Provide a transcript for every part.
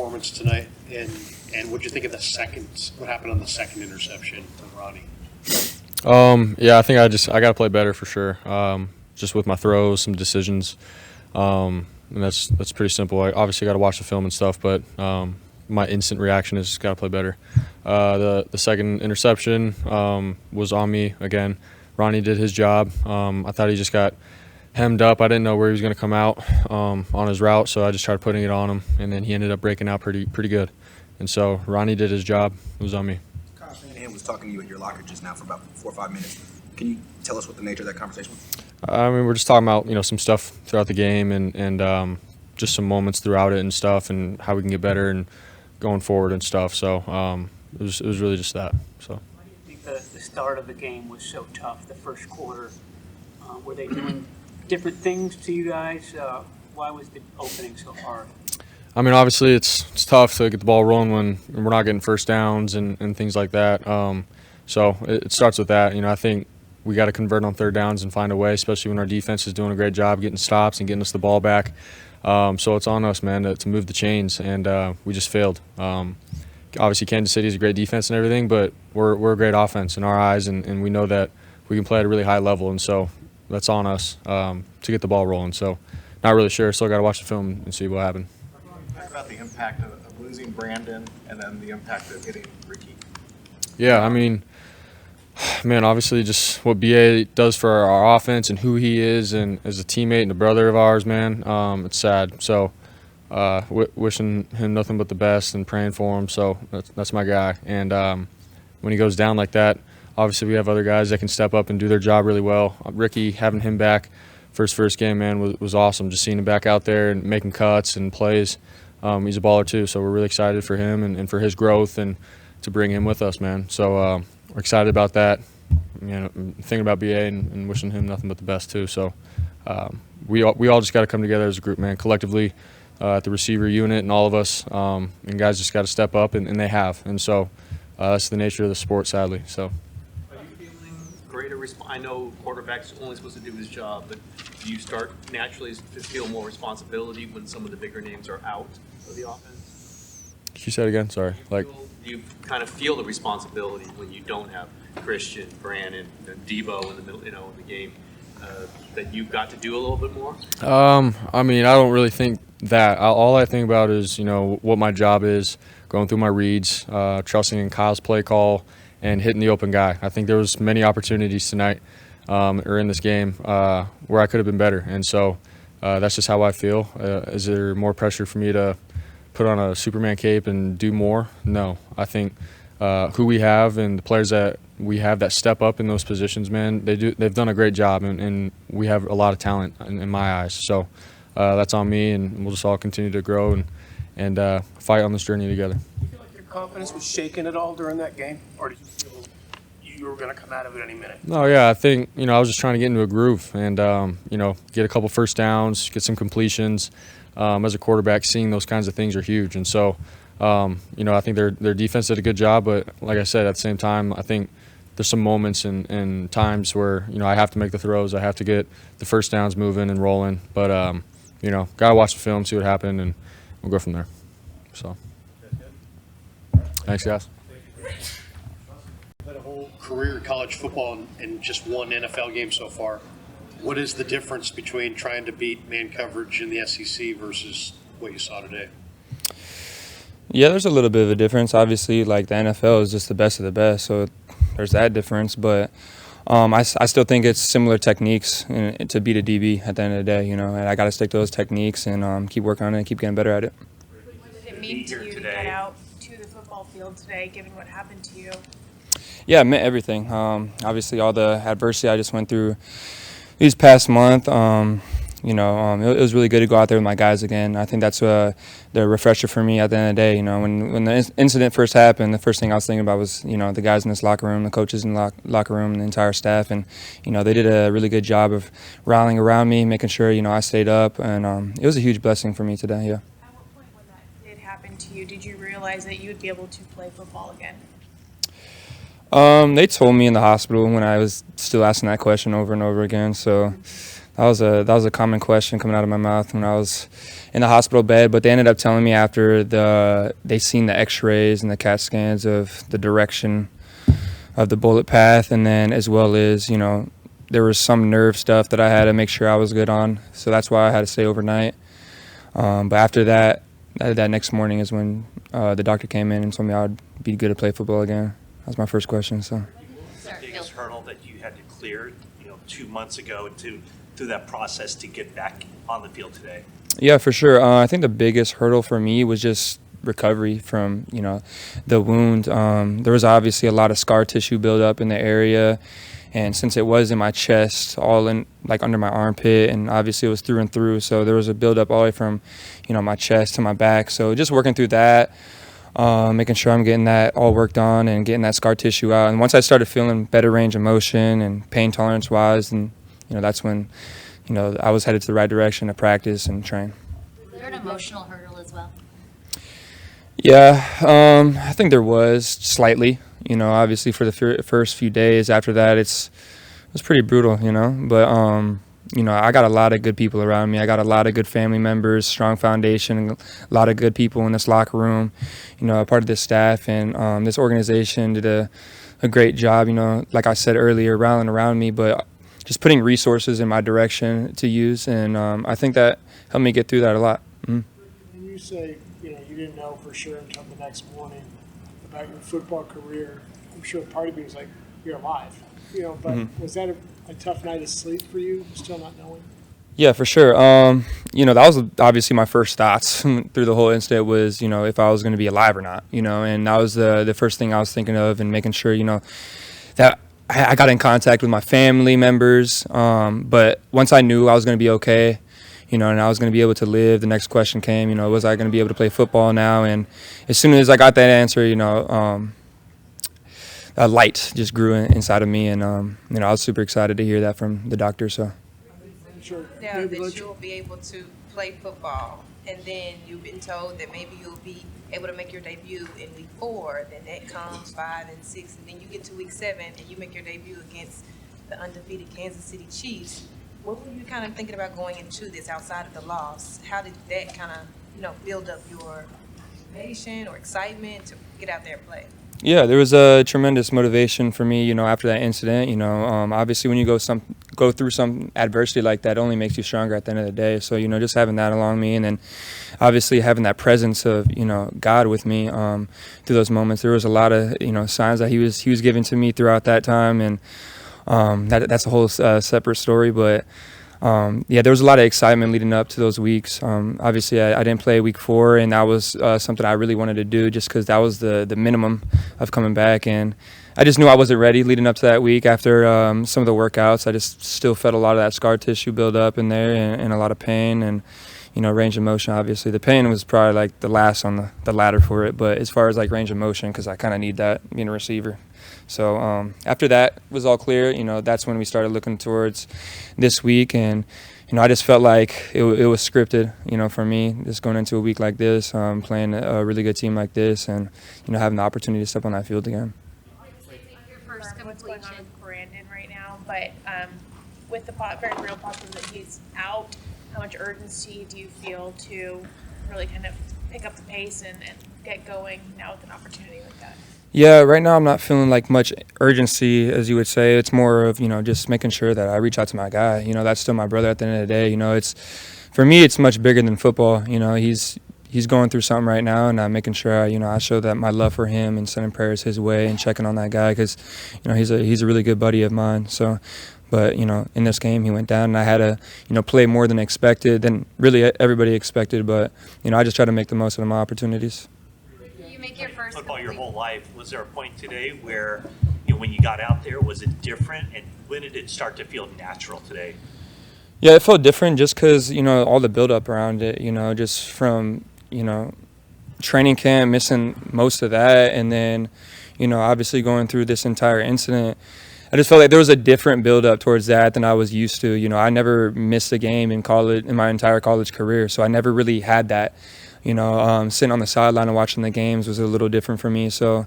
performance tonight, and what'd you think of what happened on the second interception of Ronnie? Yeah, I think I got to play better for sure. Just with my throws, some decisions, and that's pretty simple. I obviously got to watch the film and stuff, but my instant reaction is got to play better. The second interception was on me again. Ronnie did his job. I thought he just got hemmed up. I didn't know where he was going to come out on his route, so I just tried putting it on him, and then he ended up breaking out pretty good. And so Ronnie did his job. It was on me. Kyle Shanahan was talking to you in your locker just now for about 4 or 5 minutes. Can you tell us what the nature of that conversation was? I mean, we're just talking about some stuff throughout the game and just some moments throughout it and stuff, and how we can get better and going forward and stuff. So it was really just that. So. Why do you think the start of the game was so tough? The first quarter, were they doing different things to you guys? Why was the opening so hard? I mean, obviously it's tough to get the ball rolling when we're not getting first downs and things like that. So it starts with that. I think we got to convert on third downs and find a way, especially when our defense is doing a great job getting stops and getting us the ball back. So it's on us, man, to move the chains, and we just failed. Obviously, Kansas City is a great defense and everything, but we're a great offense in our eyes, and we know that we can play at a really high level, and so that's on us to get the ball rolling. So not really sure. Still got to watch the film and see what happened. Talk about the impact of losing Brandon and then the impact of getting Ricky. Yeah, I mean, man, obviously just what BA does for our offense and who he is and as a teammate and a brother of ours, man, it's sad. So wishing him nothing but the best and praying for him. So that's my guy. And when he goes down like that, obviously we have other guys that can step up and do their job really well. Ricky, having him back for his first game, man, was awesome. Just seeing him back out there and making cuts and plays. He's a baller too, so we're really excited for him and for his growth and to bring him with us, man. So we're excited about that. Thinking about BA and wishing him nothing but the best too. So we all just got to come together as a group, man, collectively at the receiver unit and all of us. And guys just got to step up, and they have. And so that's the nature of the sport, sadly. So. Are you feeling greater I know quarterback's only supposed to do his job, but do you start naturally to feel more responsibility when some of the bigger names are out of the offense? You said again, sorry. Do you kind of feel the responsibility when you don't have Christian, Brandon, and Debo in the middle, in the game, that you've got to do a little bit more? I mean, I don't really think that. All I think about is, what my job is, going through my reads, trusting in Kyle's play call, and hitting the open guy. I think there was many opportunities tonight or in this game where I could have been better, and so that's just how I feel. Is there more pressure for me to put on a Superman cape and do more? No. I think who we have and the players that we have that step up in those positions, man, they've done a great job, and we have a lot of talent in my eyes. So that's on me, and we'll just all continue to grow and fight on this journey together. Do you feel like your confidence was shaken at all during that game, or did you feel you were going to come out of it any minute? No, yeah, I think I was just trying to get into a groove and get a couple first downs, get some completions. As a quarterback, seeing those kinds of things are huge, and so I think their defense did a good job. But like I said, at the same time, I think there's some moments and times where I have to make the throws, I have to get the first downs moving and rolling. But gotta watch the film, see what happened, and we'll go from there. So, thanks, guys. Played a whole career in college football and just one NFL game so far. What is the difference between trying to beat man coverage in the SEC versus what you saw today? Yeah, there's a little bit of a difference. Obviously, like the NFL is just the best of the best, so there's that difference. But I still think it's similar techniques to beat a DB at the end of the day, and I got to stick to those techniques and keep working on it and keep getting better at it. What did it mean to you to get out to the football field today, given what happened to you? Yeah, it meant everything. Obviously, all the adversity I just went through these past month, it was really good to go out there with my guys again. I think that's the refresher for me at the end of the day. When the incident first happened, the first thing I was thinking about was, the guys in this locker room, the coaches in the locker room, and the entire staff. And, they did a really good job of rallying around me, making sure, I stayed up. And it was a huge blessing for me today, yeah. At what point when that did happen to you, did you realize that you would be able to play football again? They told me in the hospital when I was still asking that question over and over again. So That was a common question coming out of my mouth when I was in the hospital bed. But they ended up telling me after they seen the X-rays and the CAT scans of the direction of the bullet path, and then as well as there was some nerve stuff that I had to make sure I was good on. So that's why I had to stay overnight. But after that next morning is when the doctor came in and told me I would be good to play football again. That was my first question. So. The biggest hurdle that you had to clear, 2 months ago through that process to get back on the field today? Yeah, for sure. I think the biggest hurdle for me was just recovery from, the wound. There was obviously a lot of scar tissue buildup in the area. And since it was in my chest, all in like under my armpit, and obviously it was through and through. So there was a buildup all the way from, my chest to my back. So just working through that, making sure I'm getting that all worked on and getting that scar tissue out. And once I started feeling better range of motion and pain tolerance wise, and that's when, I was headed to the right direction to practice and train. Was there an emotional hurdle as well? Yeah, I think there was slightly. Obviously for the first few days after that, it was pretty brutal. But I got a lot of good people around me. I got a lot of good family members, strong foundation, a lot of good people in this locker room. A part of this staff and this organization did a great job. Like I said earlier, rallying around me, but just putting resources in my direction to use, and I think that helped me get through that a lot. When you say, you didn't know for sure until the next morning about your football career, I'm sure part of you was like, you're alive, but was that a tough night of sleep for you, still not knowing? Yeah, for sure. That was obviously my first thoughts through the whole incident was, if I was going to be alive or not, and that was the first thing I was thinking of, and making sure, that I got in contact with my family members. But once I knew I was going to be okay, and I was going to be able to live, the next question came, was I going to be able to play football now? And as soon as I got that answer, a light just grew inside of me, and I was super excited to hear that from the doctor. So. Sure. Now that you'll be able to play football, and then you've been told that maybe you'll be able to make your debut in week 4, then that comes 5 and 6, and then you get to week 7 and you make your debut against the undefeated Kansas City Chiefs. What were you kind of thinking about going into this outside of the loss? How did that kind of, build up your motivation or excitement to get out there and play? Yeah, there was a tremendous motivation for me, after that incident. Obviously when you go through some adversity like that, it only makes you stronger at the end of the day. So, just having that along me, and then obviously having that presence of, God with me through those moments. There was a lot of, signs that he was giving to me throughout that time, and that's a whole separate story. But there was a lot of excitement leading up to those weeks. Obviously, I didn't play week 4, and that was something I really wanted to do just because that was the minimum of coming back. And I just knew I wasn't ready leading up to that week after some of the workouts. I just still felt a lot of that scar tissue build up in there, and a lot of pain and, range of motion. Obviously, the pain was probably like the last on the ladder for it. But as far as like range of motion, because I kind of need that being a receiver. So after that was all clear, that's when we started looking towards this week. And, I just felt like it was scripted, for me, just going into a week like this, playing a really good team like this, and, having the opportunity to step on that field again. Your first what's going on with Brandon right now, but with the very real possibility that he's out, how much urgency do you feel to really kind of pick up the pace and get going now with an opportunity like that? Yeah, right now I'm not feeling like much urgency, as you would say. It's more of, just making sure that I reach out to my guy. That's still my brother at the end of the day. For me, it's much bigger than football. He's going through something right now, and I'm making sure, I show that my love for him and sending prayers his way and checking on that guy because, he's a really good buddy of mine. So, but, in this game he went down, and I had to, play more than expected, than really everybody expected. But, I just try to make the most of my opportunities. You make your first football your whole life. Was there a point today where, when you got out there, was it different? And when did it start to feel natural today? Yeah, it felt different just because, all the build-up around it, just from, training camp, missing most of that, and then, obviously going through this entire incident. I just felt like there was a different build-up towards that than I was used to. I never missed a game in college, in my entire college career, so I never really had that. Sitting on the sideline and watching the games was a little different for me. So,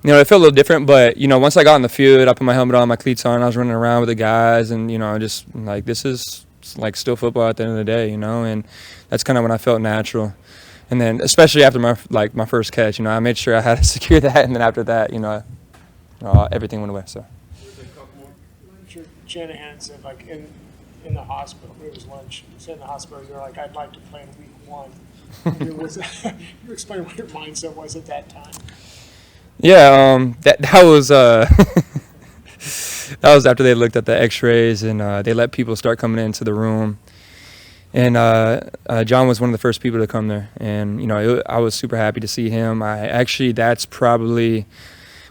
it felt a little different. But, once I got on the field, I put my helmet on, my cleats on, I was running around with the guys. And, just like, this is like still football at the end of the day, and that's kind of when I felt natural. And then especially after my first catch, I made sure I had to secure that, and then after that, everything went away. So. I'm sure Shanahan said, like, in the hospital, it was lunch, he said in the hospital, you're like, I'd like to play in week 1. You explain what your mindset was at that time. Yeah, that was that was after they looked at the X-rays and they let people start coming into the room. And John was one of the first people to come there, and I was super happy to see him. That's probably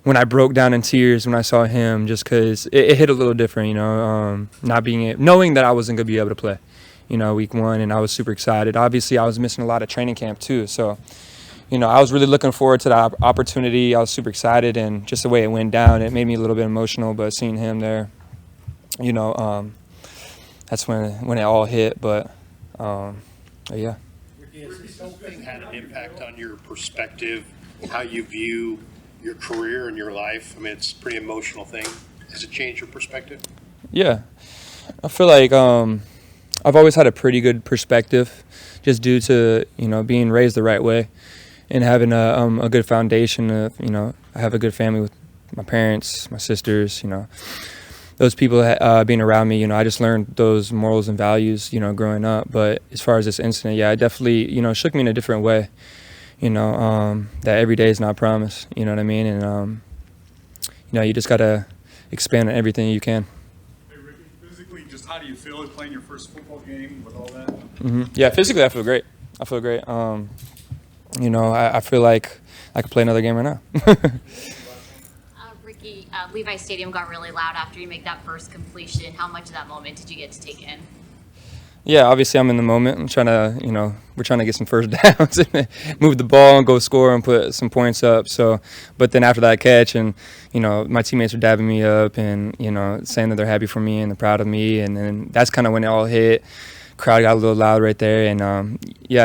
when I broke down in tears when I saw him, just because it hit a little different, knowing that I wasn't gonna be able to play, week 1, and I was super excited. Obviously, I was missing a lot of training camp too, so I was really looking forward to the opportunity. I was super excited, and just the way it went down, it made me a little bit emotional. But seeing him there, that's when it all hit. But yeah. Has this whole thing had an impact on your perspective, how you view your career and your life? I mean, it's a pretty emotional thing. Has it changed your perspective? Yeah, I feel like I've always had a pretty good perspective, just due to being raised the right way and having a good foundation. I have a good family with my parents, my sisters. Those people being around me. I just learned those morals and values. Growing up. But as far as this incident, yeah, it definitely shook me in a different way. That every day is not promised, you know what I mean? And, you just got to expand on everything you can. Hey, Ricky, physically, just how do you feel playing your first football game with all that? Mm-hmm. Yeah, physically, I feel great. I feel like I could play another game right now. Ricky, Levi Stadium got really loud after you make that first completion. How much of that moment did you get to take in? Yeah, obviously I'm in the moment. I'm trying to, we're trying to get some first downs and move the ball and go score and put some points up. So, but then after that catch and, my teammates are dabbing me up and, saying that they're happy for me and they're proud of me. And then that's kind of when it all hit. Crowd got a little loud right there. And, I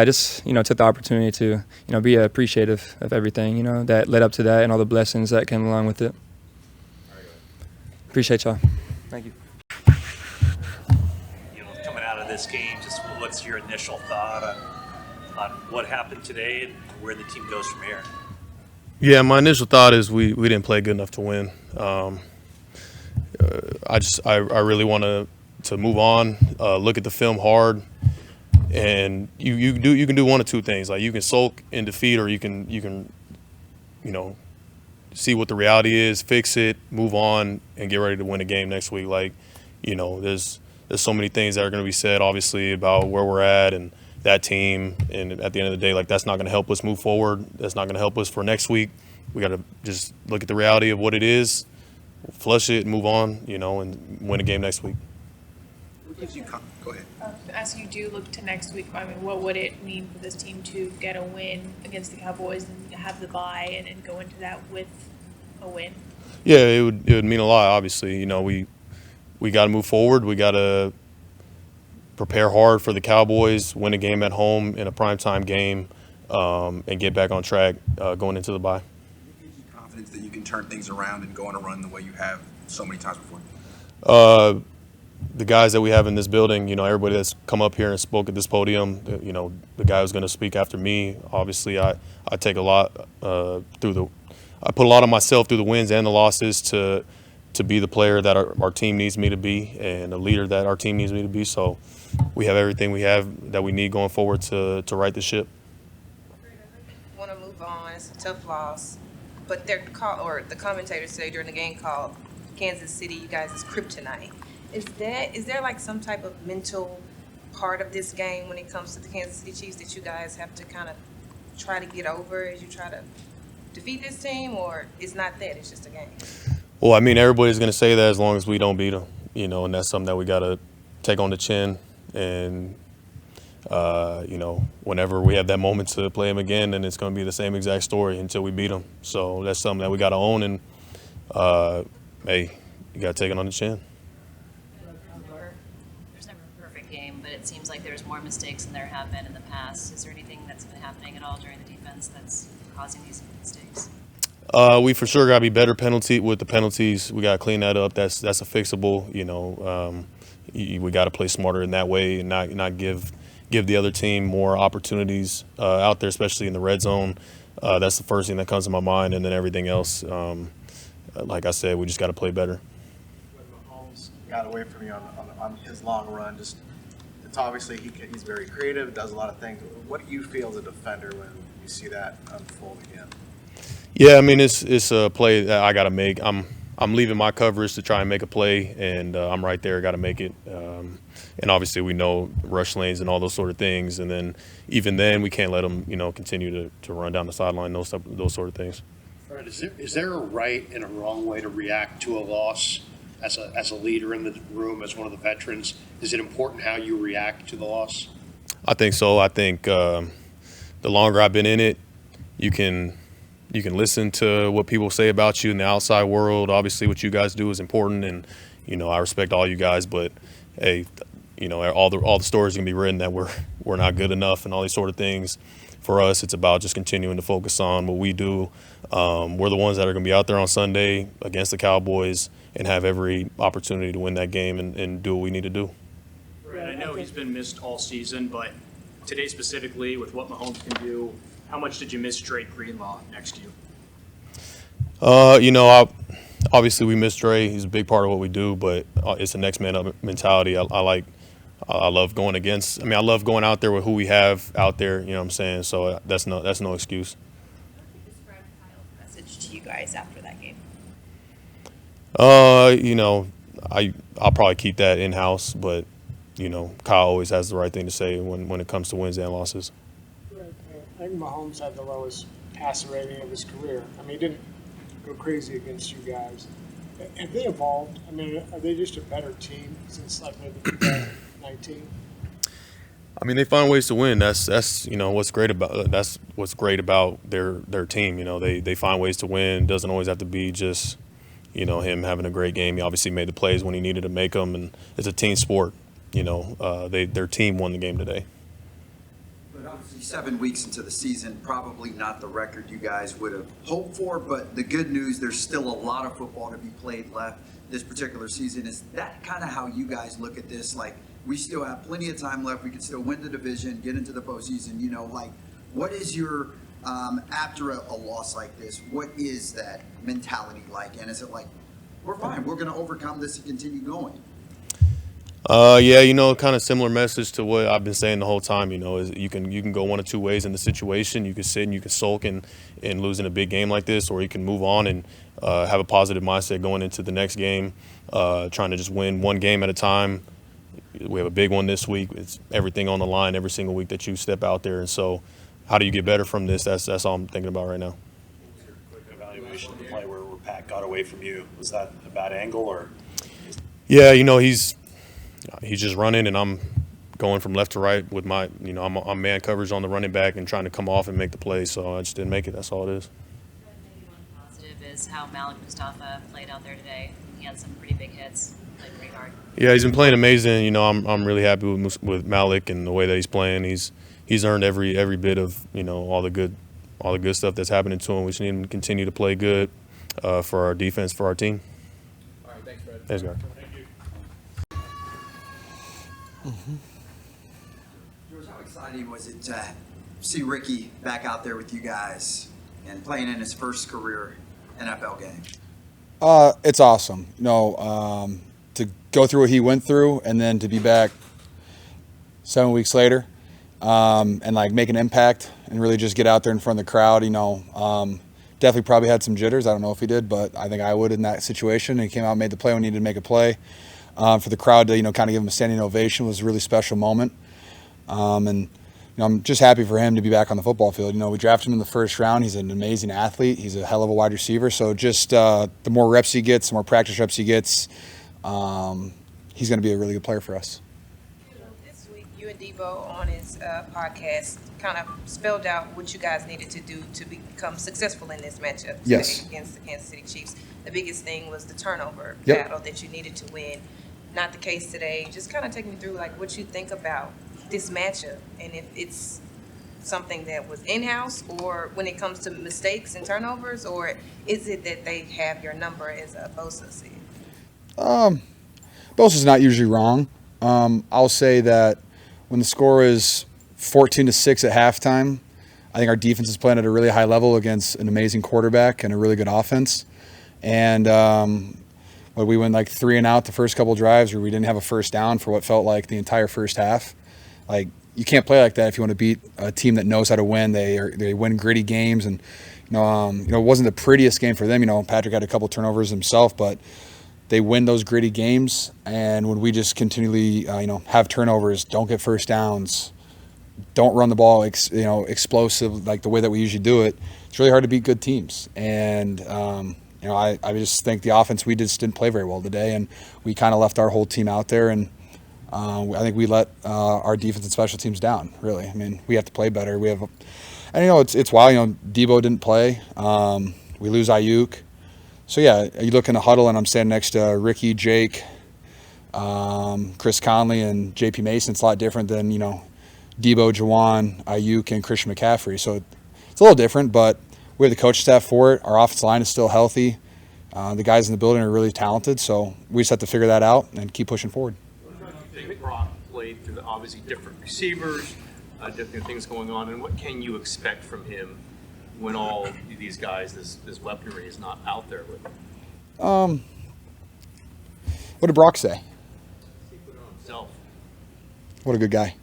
just, took the opportunity to, be appreciative of everything, that led up to that and all the blessings that came along with it. Appreciate y'all. Thank you. Coming out of this game, just what's your initial thought on what happened today and where the team goes from here? Yeah, my initial thought is we didn't play good enough to win. I really want to move on, look at the film hard, and you can do one of two things. Like you can sulk in defeat, or you can see what the reality is, fix it, move on, and get ready to win a game next week. Like there's so many things that are going to be said, obviously, about where we're at and that team. And at the end of the day, like that's not going to help us move forward. That's not going to help us for next week. We got to just look at the reality of what it is, flush it, and move on, and win a game next week. Go ahead. As you do look to next week, I mean, what would it mean for this team to get a win against the Cowboys and have the bye and go into that with a win? Yeah, it would mean a lot. Obviously, we got to move forward. We got to prepare hard for the Cowboys, win a game at home in a primetime game, and get back on track going into the bye. What gives you confidence that you can turn things around and go on a run the way you have so many times before? The guys that we have in this building, everybody that's come up here and spoke at this podium, the guy who's going to speak after me, obviously I take a lot I put a lot of myself through the wins and the losses to be the player that our team needs me to be and the leader that our team needs me to be. So we have everything we have that we need going forward to right the ship. Want to move on. It's a tough loss, but the commentators say during the game called Kansas City, you guys is kryptonite. Is there like some type of mental part of this game when it comes to the Kansas City Chiefs that you guys have to kind of try to get over as you try to defeat this team, or it's not that, it's just a game? Well, I mean, everybody's going to say that as long as we don't beat them, and that's something that we got to take on the chin. And, whenever we have that moment to play them again, then it's going to be the same exact story until we beat them. So that's something that we got to own, and, hey, you got to take it on the chin. There's never a perfect game, but it seems like there's more mistakes than there have been in the past. Is there anything that's been happening at all during the defense that's causing these mistakes? We for sure got to be better with the penalties. We got to clean that up. That's a fixable. We got to play smarter in that way and not give the other team more opportunities out there, especially in the red zone. That's the first thing that comes to my mind, and then everything else. Like I said, we just got to play better. When Mahomes got away from you on his long run, it's obviously he's very creative, does a lot of things. What do you feel as a defender when you see that unfold again? Yeah, I mean it's a play that I got to make. I'm leaving my coverage to try and make a play, and I'm right there, got to make it. And obviously we know rush lanes and all those sort of things, and then even then we can't let them continue to run down the sideline, those sort of things. Fred, is there a right and a wrong way to react to a loss as a leader in the room, as one of the veterans? Is it important how you react to the loss? I think so. I think the longer I've been in it, you can listen to what people say about you in the outside world. Obviously, what you guys do is important, and I respect all you guys. But hey, all the stories can be written that we're not good enough and all these sort of things. For us, it's about just continuing to focus on what we do. We're the ones that are going to be out there on Sunday against the Cowboys and have every opportunity to win that game and do what we need to do. Right. I know he's been missed all season, but today specifically, with what Mahomes can do, how much did you miss Drake Greenlaw next to you? Obviously we miss Dre. He's a big part of what we do, but it's a next man up mentality. I love going against. I love going out there with who we have out there. You know what I'm saying? So that's no excuse. How did you describe Kyle's message to you guys after that game? I'll probably keep that in house, but Kyle always has the right thing to say when it comes to wins and losses. I think Mahomes had the lowest passer rating of his career. He didn't go crazy against you guys. Have they evolved? Are they just a better team since maybe 2019? They find ways to win. That's what's great about their team. They find ways to win. It doesn't always have to be just him having a great game. He obviously made the plays when he needed to make them, and it's a team sport. Their team won the game today. But obviously 7 weeks into the season, probably not the record you guys would have hoped for, but the good news, there's still a lot of football to be played left this particular season. Is that kind of how you guys look at this? Like, we still have plenty of time left. We can still win the division, get into the postseason. What is your, after a loss like this, what is that mentality like? And is it like, we're fine, we're going to overcome this and continue going? Kind of similar message to what I've been saying the whole time. Is you can go one of two ways in the situation. You can sit and you can sulk and lose in a big game like this, or you can move on and have a positive mindset going into the next game, trying to just win one game at a time. We have a big one this week. It's everything on the line every single week that you step out there. And so, how do you get better from this? That's all I'm thinking about right now. What was your quick evaluation of the play where Pat got away from you? Was that a bad angle or? Yeah, he's just running, and I'm going from left to right with my, I'm man coverage on the running back and trying to come off and make the play. So I just didn't make it. That's all it is. Maybe one positive is how Malik Mustafa played out there today. He had some pretty big hits, played pretty hard. Yeah, he's been playing amazing. I'm really happy with Malik and the way that he's playing. He's earned every bit of all the good stuff that's happening to him. We just need him to continue to play good for our defense, for our team. All right, thanks, Fred. Thanks, guys. George, how exciting was it to see Ricky back out there with you guys and playing in his first career NFL game? It's awesome. To go through what he went through and then to be back 7 weeks later and make an impact and really just get out there in front of the crowd. Definitely probably had some jitters. I don't know if he did, but I think I would in that situation. He came out and made the play when he needed to make a play. For the crowd to kind of give him a standing ovation was a really special moment. I'm just happy for him to be back on the football field. We drafted him in the first round. He's an amazing athlete. He's a hell of a wide receiver. So just the more reps he gets, the more practice reps he gets, he's going to be a really good player for us. This week, you and Debo on his podcast kind of spelled out what you guys needed to do to become successful in this matchup Yes. against the Kansas City Chiefs. The biggest thing was the turnover Yep. battle that you needed to win. Not the case today. Just kind of take me through what you think about this matchup and if it's something that was in-house, or when it comes to mistakes and turnovers, or is it that they have your number, as Bosa said? Bosa's not usually wrong. I'll say that when the score is 14-6 at halftime, I think our defense is playing at a really high level against an amazing quarterback and a really good offense. And when we went like 3 and out the first couple drives, where we didn't have a first down for what felt like the entire first half. Like, you can't play like that if you want to beat a team that knows how to win. They win gritty games, and it wasn't the prettiest game for them. Patrick had a couple turnovers himself, but they win those gritty games. And when we just continually have turnovers, don't get first downs, don't run the ball explosive like the way that we usually do it, it's really hard to beat good teams. And I just think the offense, we just didn't play very well today, and we kind of left our whole team out there, and I think we let our defense and special teams down, really. I mean, we have to play better. It's wild. Debo didn't play. We lose Ayuk. So, yeah, you look in the huddle, and I'm standing next to Ricky, Jake, Chris Conley, and J.P. Mason. It's a lot different than, Debo, Jawan, Ayuk, and Christian McCaffrey. So it's a little different, but we have the coach staff for it. Our offensive line is still healthy. The guys in the building are really talented, so we just have to figure that out and keep pushing forward. I think Brock played through obviously different receivers, different things going on, and what can you expect from him when all these guys, this weaponry is not out there with him? What did Brock say? He put it on himself. What a good guy.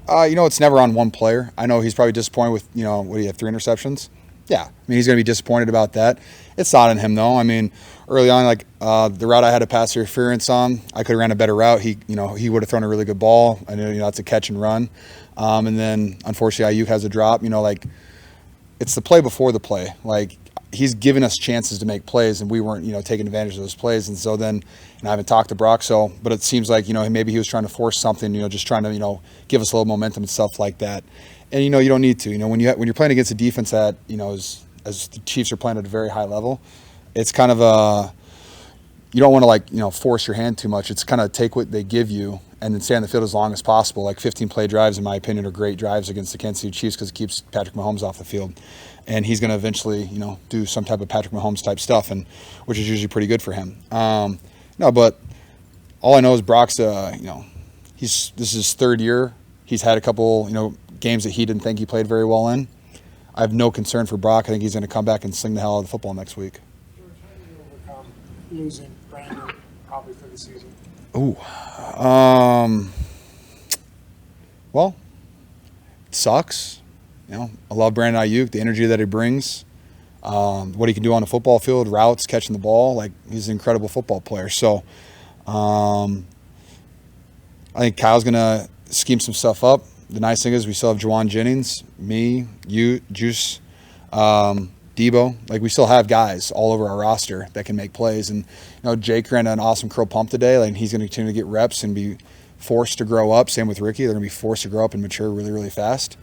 It's never on one player. I know he's probably disappointed with, what do you have, 3 interceptions? Yeah, I mean, he's going to be disappointed about that. It's not on him, though. I mean, early on, the route I had a pass interference on, I could have ran a better route. He would have thrown a really good ball. I know, that's a catch and run. And then, unfortunately, Ayuk has a drop. It's the play before the play. He's given us chances to make plays, and we weren't, taking advantage of those plays. And so then, I haven't talked to Brock, but it seems like, maybe he was trying to force something, just trying to, give us a little momentum and stuff like that. And, you don't need to. When you're playing against a defense that, as the Chiefs are playing at a very high level, it's kind of you don't want to force your hand too much. It's kind of take what they give you and then stay on the field as long as possible. 15-play drives, in my opinion, are great drives against the Kansas City Chiefs because it keeps Patrick Mahomes off the field. And he's going to eventually, do some type of Patrick Mahomes type stuff, and which is usually pretty good for him. But all I know is Brock's, this is his 3rd year. He's had a couple, games that he didn't think he played very well in. I have no concern for Brock. I think he's going to come back and sling the hell out of the football next week. George, how do you overcome losing Brandon probably for the season? Ooh. Well, it sucks. I love Brandon Ayuk, the energy that he brings, what he can do on the football field, routes, catching the ball. He's an incredible football player. So I think Kyle's going to scheme some stuff up. The nice thing is we still have Juwan Jennings, me, you, Juice, Debo. We still have guys all over our roster that can make plays. And, Jake ran an awesome curl pump today. He's going to continue to get reps and be forced to grow up. Same with Ricky. They're going to be forced to grow up and mature really, really fast.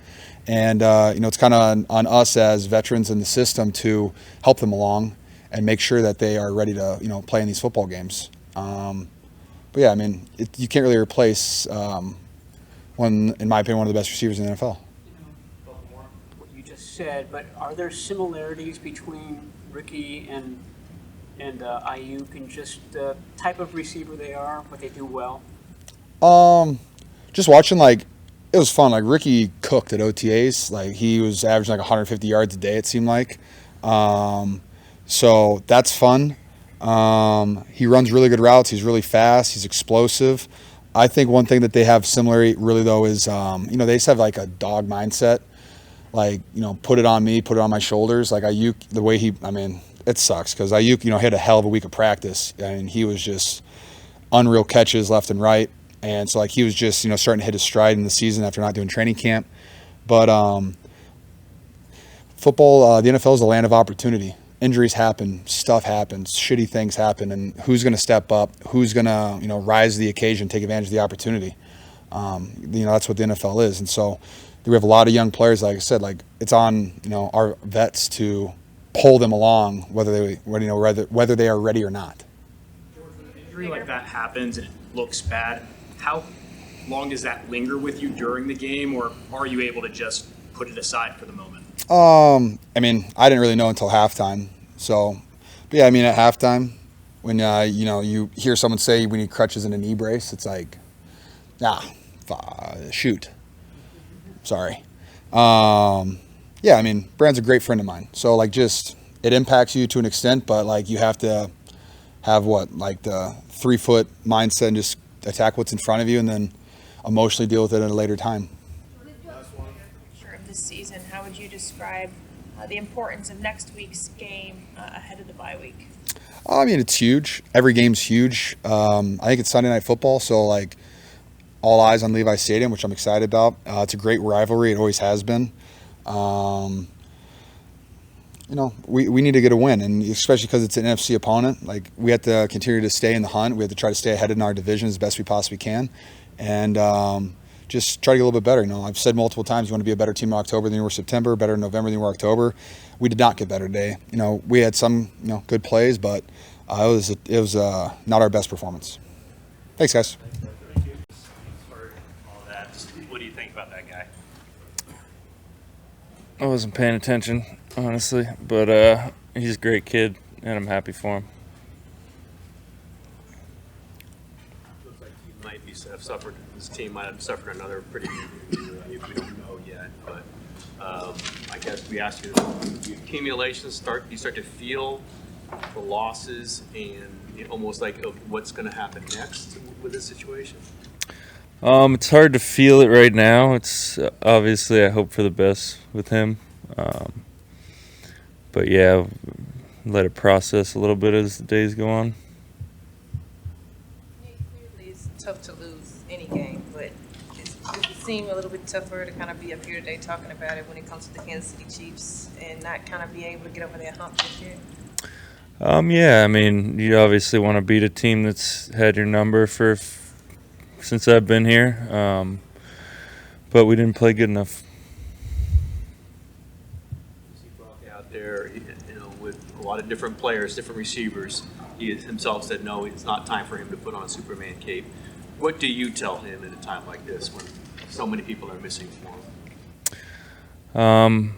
And, it's kind of on us as veterans in the system to help them along and make sure that they are ready to, play in these football games. But, yeah, I mean, you can't really replace in my opinion, one of the best receivers in the NFL. What you just said, but are there similarities between Ricky and Ayuk and just the type of receiver they are, what they do well? Just watching, it was fun. Ricky cooked at OTAs. He was averaging 150 yards a day, it seemed like. So that's fun. He runs really good routes. He's really fast. He's explosive. I think one thing that they have similar, really, though, is, they just have, a dog mindset. Put it on me, put it on my shoulders. Ayuk, the way it sucks because Ayuk, had a hell of a week of practice. He was just unreal catches left and right. And so, he was just, starting to hit his stride in the season after not doing training camp. But football, the NFL is a land of opportunity. Injuries happen, stuff happens, shitty things happen, and who's going to step up? Who's going to, rise to the occasion, take advantage of the opportunity? That's what the NFL is. And so we have a lot of young players, like I said, it's on, our vets to pull them along, whether they are ready or not. George, when an injury like that happens and it looks bad, how long does that linger with you during the game, or are you able to just put it aside for the moment? I mean, I didn't really know until halftime. So, but yeah, I mean, at halftime, when you hear someone say we need crutches and a knee brace, it's like, shoot. Sorry. Yeah, I mean, Brand's a great friend of mine. So like, just it impacts you to an extent, but like you have to have the 3-foot mindset and just attack what's in front of you, and then emotionally deal with it at a later time. Sure, of this season, how would you describe the importance of next week's game ahead of the bye week? I mean, it's huge. Every game's huge. I think it's Sunday Night Football, so like all eyes on Levi Stadium, which I'm excited about. It's a great rivalry. It always has been. We need to get a win, and especially because it's an NFC opponent. Like, we have to continue to stay in the hunt. We have to try to stay ahead in our division as best we possibly can, and just try to get a little bit better. I've said multiple times, you want to be a better team in October than you were September, better in November than you were October. We did not get better today. We had some good plays, but it was not our best performance. Thanks, guys. Thank you for all that. What do you think about that guy? I wasn't paying attention, honestly, but he's a great kid, and I'm happy for him. Looks like he might be suffered. His team might have suffered another pretty big injury. We don't know yet, but I guess we ask you, the accumulation you start to feel the losses and almost like what's going to happen next with this situation. It's hard to feel it right now. It's obviously, I hope for the best with him. But yeah, let it process a little bit as the days go on. Clearly, it's tough to lose any game, but does it seem a little bit tougher to kind of be up here today talking about it when it comes to the Kansas City Chiefs and not kind of be able to get over that hump this year? Yeah, I mean, you obviously want to beat a team that's had your number since I've been here, but we didn't play good enough. Out there, with a lot of different players, different receivers, he himself said no, it's not time for him to put on a Superman cape. What do you tell him at a time like this when so many people are missing for him?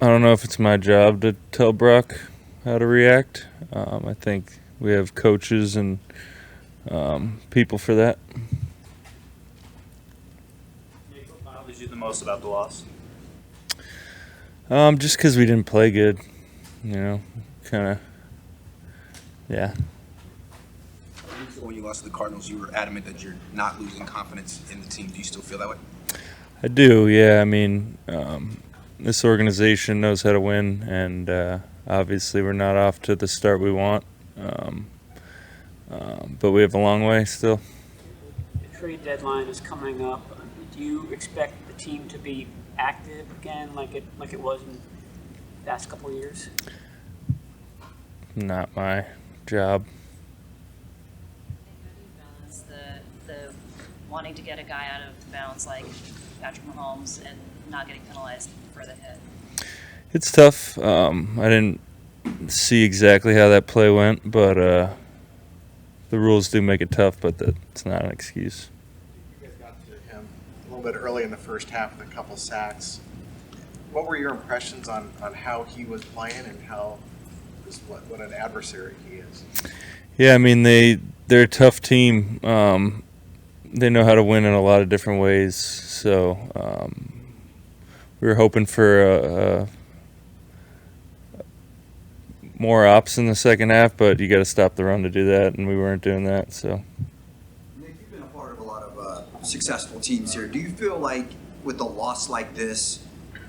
I don't know if it's my job to tell Brock how to react. I think we have coaches and people for that. What bothers you the most about the loss? Just because we didn't play good, kind of, yeah. When you lost to the Cardinals, you were adamant that you're not losing confidence in the team. Do you still feel that way? I do, yeah. I mean, this organization knows how to win, and obviously we're not off to the start we want, but we have a long way still. The trade deadline is coming up. Do you expect the team to be active again like it was in the past couple of years? Not my job. Balance the wanting to get a guy out of bounds like Patrick Mahomes and not getting penalized for the hit. It's tough. I didn't see exactly how that play went, but the rules do make it tough, but that's not an excuse. You guys got to him a little bit early in the first half with a couple sacks. What were your impressions on how he was playing and what an adversary he is? Yeah, I mean, they're a tough team. They know how to win in a lot of different ways, so we were hoping for more ops in the second half, but you got to stop the run to do that, and we weren't doing that. So, Nick, you've been a part of a lot of successful teams here. Do you feel like with a loss like this,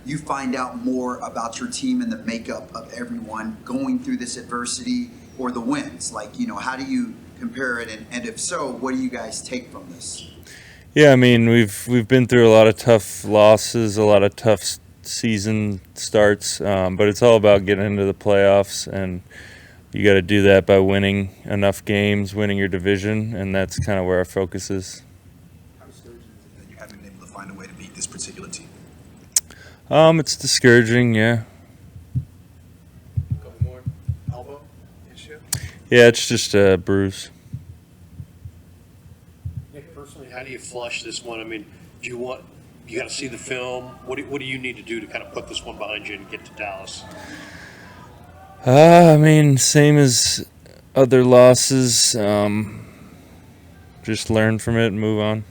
you find out more about your team and the makeup of everyone going through this adversity, or the wins? Like, how do you compare it, and if so, what do you guys take from this? yeah, I mean, we've been through a lot of tough losses, a lot of tough season starts, but it's all about getting into the playoffs, and you got to do that by winning enough games, winning your division, and that's kind of where our focus is. How discouraging is it that you haven't been able to find a way to beat this particular team? It's discouraging, yeah. A couple more elbow issue? Yeah, it's just a bruise. Nick, personally, how do you flush this one? I mean, do you want you got to see the film. What do you need to do to kind of put this one behind you and get to Dallas? I mean, same as other losses. Just learn from it and move on.